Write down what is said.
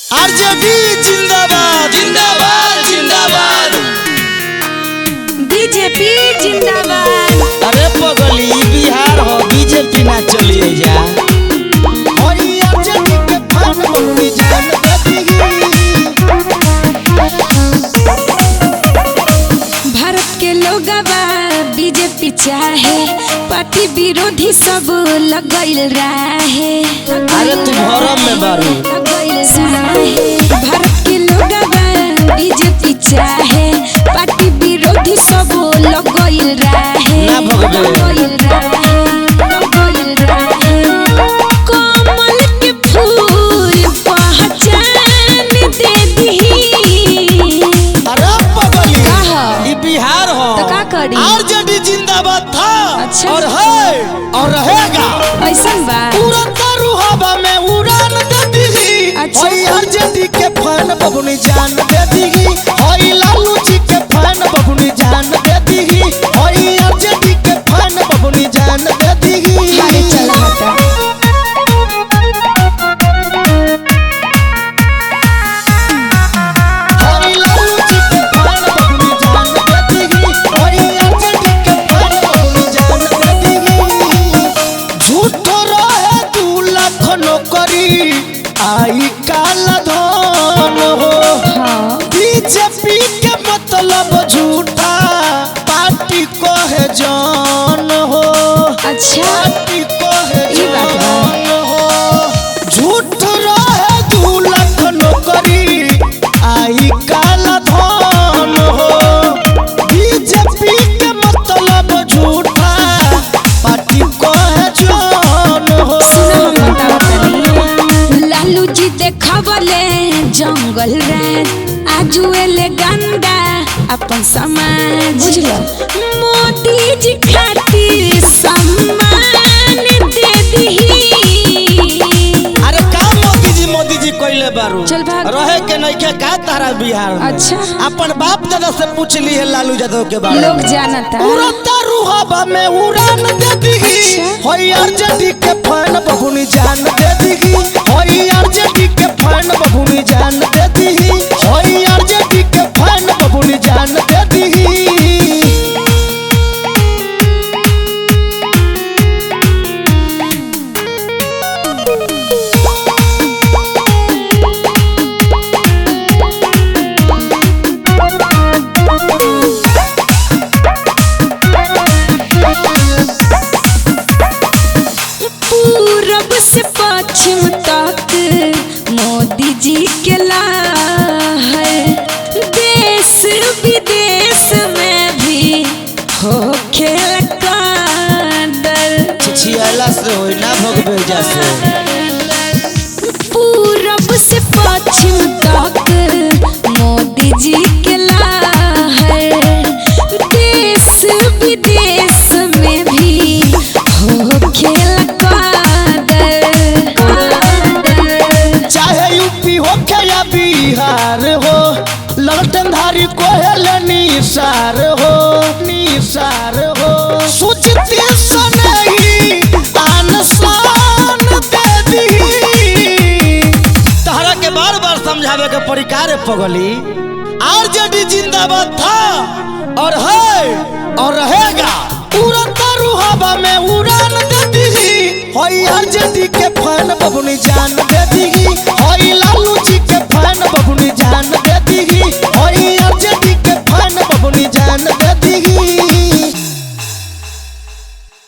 RJD जिंदाबाद जिंदाबाद जिंदाबाद। बीजेपी जिंदाबाद। अरे पगली बिहार हो बीजेपी ना चलिए जा आरजेडी के फन बनी जान भारत के लोगवा बीजेपी चाहे पार्टी विरोधी सब लगल रहे। अरे तू भरम में बारू भारत के लोगवा बीजेपी चाहे पार्टी विरोधी सब लगल रहे। ना भगवे कमल के फूल पहचान दे दी। अरे पगली ये बिहार हो तो का करी? आरजेडी जिंदाबाद था अच्छा। और है और रहेगा ऐसन बा पूरा तारू हवा में उड़ान दे दी। अच्छा। ओए आरजेडी के फन बबुनी जान दे दी। ओए लालू जी के फन बबुनी जान दे दी। ओए आरजेडी के फन बबुनी जान दे दी। अरे चल हटा। ओए लालू जी के फन बबुनी जान दे दी। ओए आरजेडी के फन बबुनी जान दे दी। झूठ रहे 2 लाख नौकरी आई काला धन हो। हाँ बीजेपी के मतलब झूठा पार्टी को है जान हो। अच्छा पार्टी को है ये बात बा। जान हो। झूठ रहे 2 लाख नौकरी आई काला धन हो। बीजेपी के मतलब झूठा पार्टी को है जान हो। सुनो हम बतावतनी। लालू जी देखावले जंगल राज आजुएले गंदा अपन समाज। बुझलो मोदी जी खातिर सम्मान दे दी। अरे का मोदी जी कोइले बारू चल भाग। रहे के नइखे का तारा बिहार में। अच्छा। अपन बाप दादा से पूछ ली है लालू यादव के बारे लोग में। जानता उड़ता रुहबा में उड़ान दे दी। अच्छा। होई आरजेडी के फन बबुनी जान दे दी। होई आरजेडी के फन बबुनी जान दे दी। होई आरजेडी के फन बबुनी जान दे दी। पूरब से पश्चिम तक मोदी जी के लहर। देश विदेश में भी हो खेल कादर। छिछियाला से होई ना भगवे जैसे। पूरब से पश्चिम तक मोदी जी के लहर। देश विदेश में भी हो खेल चाहे यूपी हो के या बिहार हो ललटनधारी को है निसार हो। निसार हो सुचती सनही आन शान दे दी। तहरा के बार बार समझावे के परिकार पगली आरजेडी जिंदाबाद था और है और रहेगा पूरा तारू हवा में उड़ान दे दी। होई आरजेडी के फन बबुनी जान दे दी। होई लालू